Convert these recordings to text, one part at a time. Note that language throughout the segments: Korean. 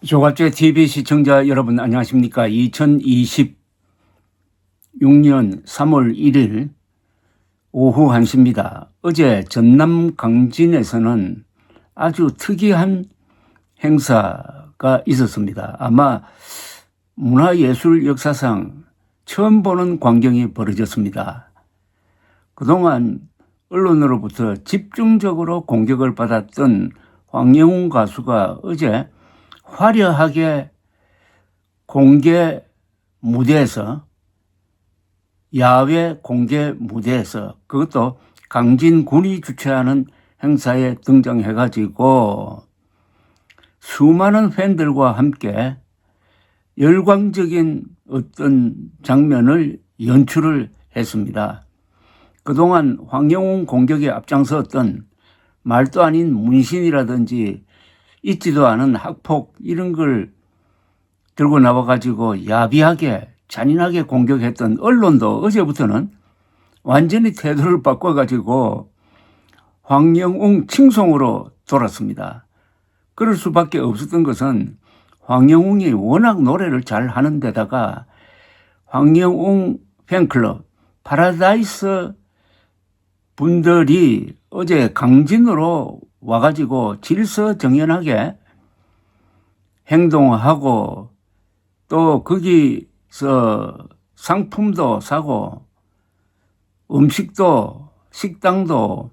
조갑제 TV 시청자 여러분 안녕하십니까. 2026년 3월 1일 오후 1시입니다. 어제 전남 강진에서는 아주 특이한 행사가 있었습니다. 아마 문화예술 역사상 처음 보는 광경이 벌어졌습니다. 그동안 언론으로부터 집중적으로 공격을 받았던 황영웅 가수가 어제 화려하게 공개 무대에서, 야외 공개 무대에서, 그것도 강진군이 주최하는 행사에 등장해가지고 수많은 팬들과 함께 열광적인 어떤 장면을 연출을 했습니다. 그동안 황영웅 공격에 앞장섰던 말도 아닌 문신이라든지 있지도 않은 학폭 이런 걸 들고 나와가지고 야비하게 잔인하게 공격했던 언론도 어제부터는 완전히 태도를 바꿔가지고 황영웅 칭송으로 돌았습니다. 그럴 수밖에 없었던 것은 황영웅이 워낙 노래를 잘 하는 데다가 황영웅 팬클럽 파라다이스 분들이 어제 강진으로 와가지고 질서정연하게 행동하고 또 거기서 상품도 사고 음식도 식당도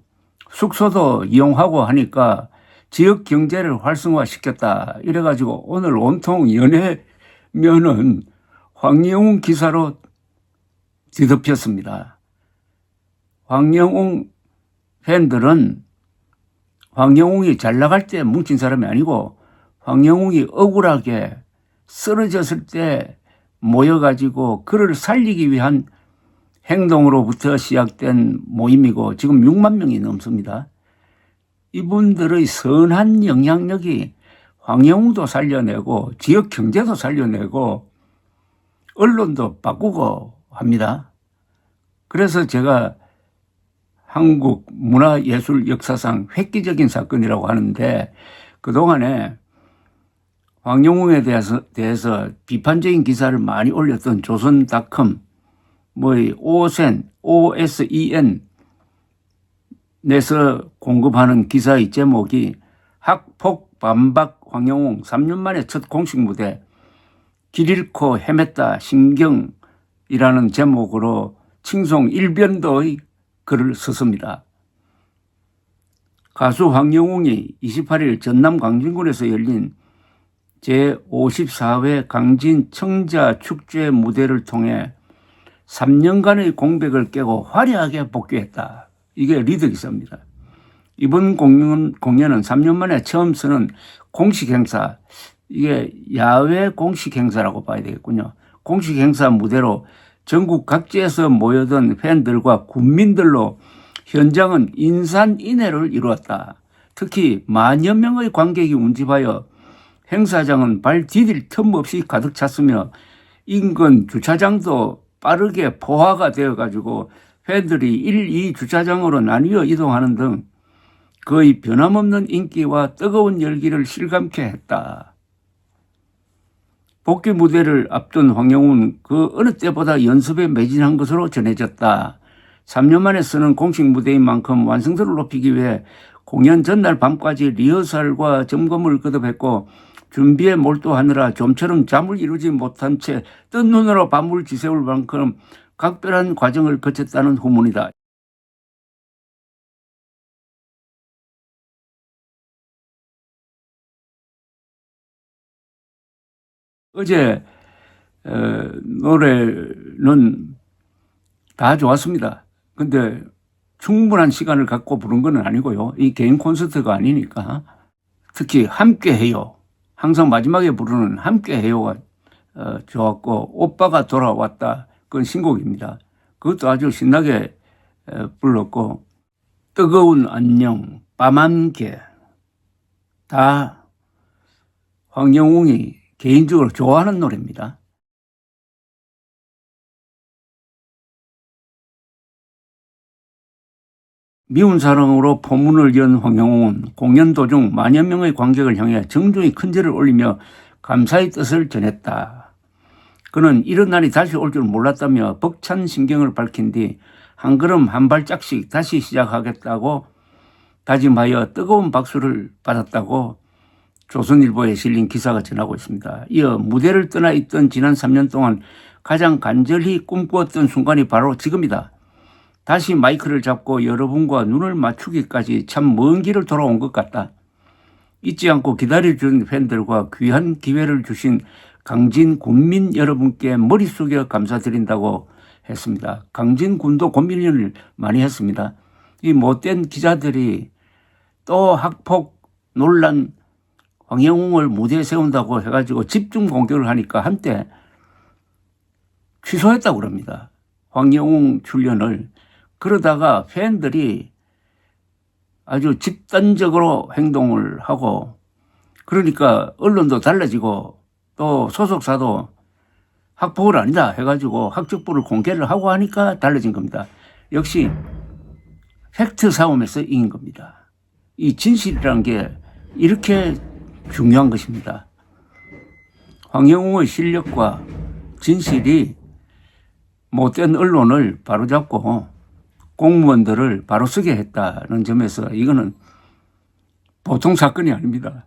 숙소도 이용하고 하니까 지역 경제를 활성화시켰다. 이래가지고 오늘 온통 연예면은 황영웅 기사로 뒤덮였습니다. 황영웅 팬들은 황영웅이 잘 나갈 때 뭉친 사람이 아니고 황영웅이 억울하게 쓰러졌을 때 모여가지고 그를 살리기 위한 행동으로부터 시작된 모임이고 지금 6만 명이 넘습니다. 이분들의 선한 영향력이 황영웅도 살려내고 지역 경제도 살려내고 언론도 바꾸고 합니다. 그래서 제가 한국 문화예술 역사상 획기적인 사건이라고 하는데 그동안에 황영웅에 대해서 비판적인 기사를 많이 올렸던 조선닷컴, OSEN 에서 공급하는 기사의 제목이 학폭 반박 황영웅 3년 만에 첫 공식 무대 길 잃고 헤맸다 신경이라는 제목으로 칭송 일변도의 글을 썼습니다. 가수 황영웅이 28일 전남 강진군에서 열린 제54회 강진 청자 축제 무대를 통해 3년간의 공백을 깨고 화려하게 복귀했다. 이게 리더 기사입니다. 이번 공연은 3년 만에 처음 쓰는 공식 행사, 이게 야외 공식 행사라고 봐야 되겠군요. 공식 행사 무대로 전국 각지에서 모여든 팬들과 군민들로 현장은 인산인해를 이루었다. 특히 만여 명의 관객이 운집하여 행사장은 발 디딜 틈 없이 가득 찼으며 인근 주차장도 빠르게 포화가 되어가지고 팬들이 1, 2 주차장으로 나뉘어 이동하는 등 거의 변함없는 인기와 뜨거운 열기를 실감케 했다. 복귀 무대를 앞둔 황영웅은 그 어느 때보다 연습에 매진한 것으로 전해졌다. 3년 만에 쓰는 공식 무대인 만큼 완성도를 높이기 위해 공연 전날 밤까지 리허설과 점검을 거듭했고 준비에 몰두하느라 좀처럼 잠을 이루지 못한 채 뜬 눈으로 밤을 지새울 만큼 각별한 과정을 거쳤다는 후문이다. 어제 노래는 다 좋았습니다. 근데 충분한 시간을 갖고 부른 건 아니고요. 이 개인 콘서트가 아니니까. 특히 함께해요. 항상 마지막에 부르는 함께해요가 좋았고 오빠가 돌아왔다. 그건 신곡입니다. 그것도 아주 신나게 불렀고 뜨거운 안녕, 밤함께 다 황영웅이 개인적으로 좋아하는 노래입니다. 미운 사랑으로 포문을 연 황영웅은 공연 도중 만여 명의 관객을 향해 정중히 큰절을 올리며 감사의 뜻을 전했다. 그는 이런 날이 다시 올 줄 몰랐다며 벅찬 심경을 밝힌 뒤 한 걸음 한 발짝씩 다시 시작하겠다고 다짐하여 뜨거운 박수를 받았다고 조선일보에 실린 기사가 전하고 있습니다. 이어 무대를 떠나 있던 지난 3년 동안 가장 간절히 꿈꾸었던 순간이 바로 지금이다. 다시 마이크를 잡고 여러분과 눈을 맞추기까지 참 먼 길을 돌아온 것 같다. 잊지 않고 기다려준 팬들과 귀한 기회를 주신 강진 군민 여러분께 머리 숙여 감사드린다고 했습니다. 강진 군도 고민을 많이 했습니다. 이 못된 기자들이 또 학폭 논란 황영웅을 무대에 세운다고 해가지고 집중 공격을 하니까 한때 취소했다고 그럽니다. 황영웅 출연을. 그러다가 팬들이 아주 집단적으로 행동을 하고 그러니까 언론도 달라지고 또 소속사도 학폭을 아니다 해가지고 학적부를 공개를 하고 하니까 달라진 겁니다. 역시 팩트 싸움에서 이긴 겁니다. 이 진실이라는 게 이렇게 중요한 것입니다. 황영웅의 실력과 진실이 못된 언론을 바로잡고 공무원들을 바로 서게 했다는 점에서 이거는 보통 사건이 아닙니다.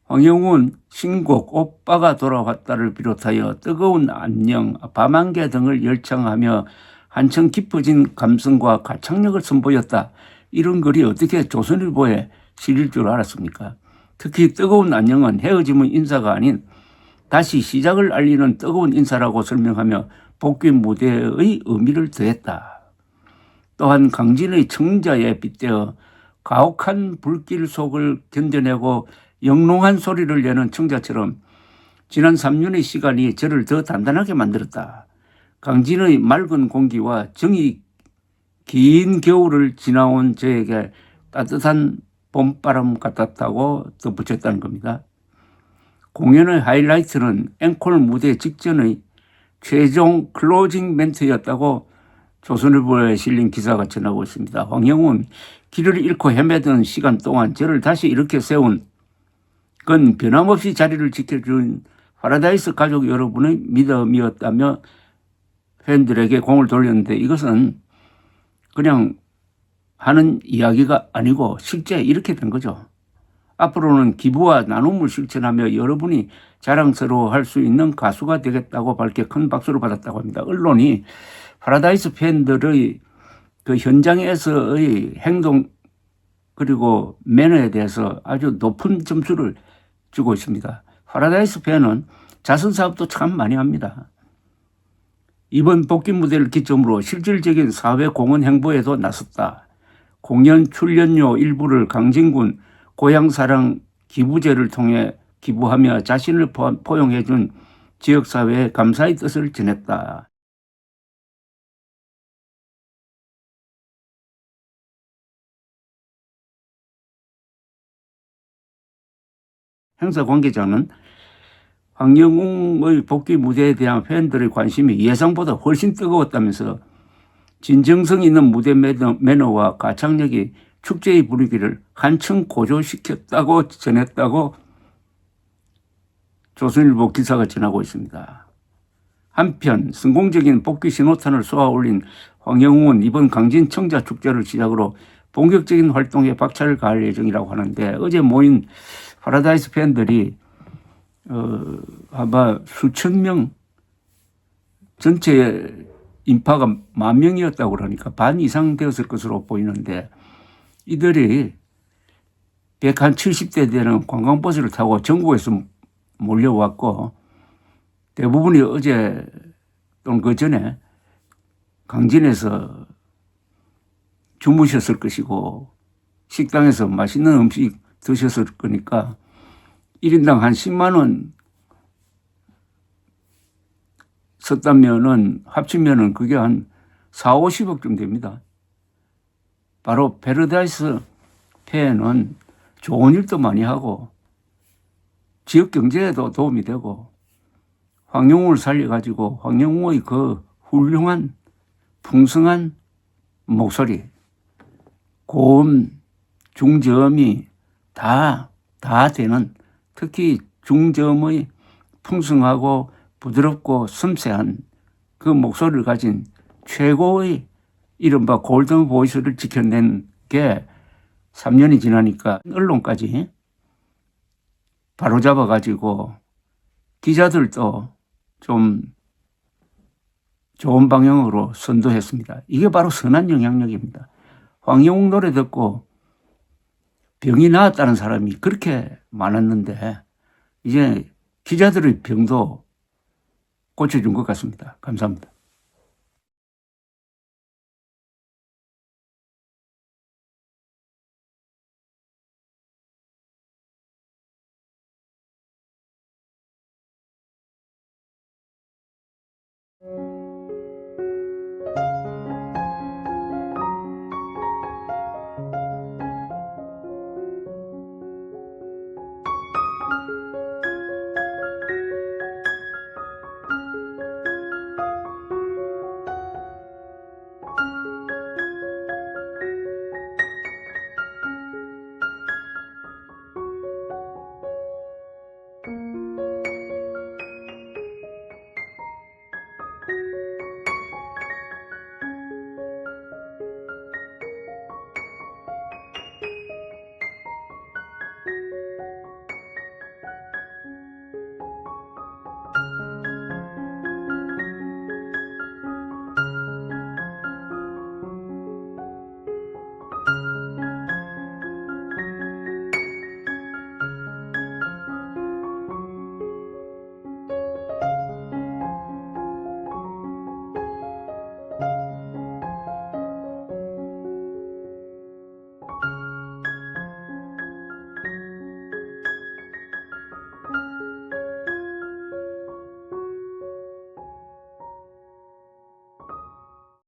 황영웅은 신곡 오빠가 돌아왔다를 비롯하여 뜨거운 안녕, 밤안개 등을 열창하며 한층 깊어진 감성과 가창력을 선보였다. 이런 글이 어떻게 조선일보에 실릴 줄 알았습니까? 특히 뜨거운 안녕은 헤어짐의 인사가 아닌 다시 시작을 알리는 뜨거운 인사라고 설명하며 복귀 무대의 의미를 더했다. 또한 강진의 청자에 빗대어 가혹한 불길 속을 견뎌내고 영롱한 소리를 내는 청자처럼 지난 3년의 시간이 저를 더 단단하게 만들었다. 강진의 맑은 공기와 정이 긴 겨울을 지나온 저에게 따뜻한 봄바람 같았다고 덧붙였다는 겁니다. 공연의 하이라이트는 앵콜 무대 직전의 최종 클로징 멘트였다고 조선일보에 실린 기사가 전하고 있습니다. 황영웅은 길을 잃고 헤매던 시간 동안 저를 다시 이렇게 세운 건 변함없이 자리를 지켜준 파라다이스 가족 여러분의 믿음이었다며 팬들에게 공을 돌렸는데 이것은 그냥 하는 이야기가 아니고 실제 이렇게 된 거죠. 앞으로는 기부와 나눔을 실천하며 여러분이 자랑스러워할 수 있는 가수가 되겠다고 밝혀 큰 박수를 받았다고 합니다. 언론이 파라다이스 팬들의 그 현장에서의 행동 그리고 매너에 대해서 아주 높은 점수를 주고 있습니다. 파라다이스 팬은 자선 사업도 참 많이 합니다. 이번 복귀 무대를 기점으로 실질적인 사회 공헌 행보에도 나섰다. 공연 출연료 일부를 강진군 고향사랑 기부제를 통해 기부하며 자신을 포용해준 지역사회에 감사의 뜻을 전했다. 행사 관계자는 황영웅의 복귀 무대에 대한 팬들의 관심이 예상보다 훨씬 뜨거웠다면서 진정성 있는 무대 매너와 가창력이 축제의 분위기를 한층 고조시켰다고 전했다고 조선일보 기사가 전하고 있습니다. 한편 성공적인 복귀 신호탄을 쏘아올린 황영웅은 이번 강진 청자 축제를 시작으로 본격적인 활동에 박차를 가할 예정이라고 하는데 어제 모인 파라다이스 팬들이 아마 수천 명 전체 인파가 10,000명이었다고 그러니까 반 이상 되었을 것으로 보이는데 이들이 170대 되는 관광버스를 타고 전국에서 몰려왔고 대부분이 어제 또는 그 전에 강진에서 주무셨을 것이고 식당에서 맛있는 음식 드셨을 거니까 1인당 한 10만 원 썼다면은 합치면은 그게 한 4, 50억 좀 됩니다. 바로 패러다이스 팬은 좋은 일도 많이 하고 지역 경제에도 도움이 되고 황영웅을 살려가지고 황영웅의 그 훌륭한 풍성한 목소리, 고음, 중저음이 다 되는 특히 중저음의 풍성하고 부드럽고 섬세한 그 목소리를 가진 최고의 이른바 골든 보이스를 지켜낸 게 3년이 지나니까 언론까지 바로잡아 가지고 기자들도 좀 좋은 방향으로 선도했습니다. 이게 바로 선한 영향력입니다. 황영웅 노래 듣고 병이 나았다는 사람이 그렇게 많았는데 이제 기자들의 병도 고쳐준 것 같습니다. 감사합니다.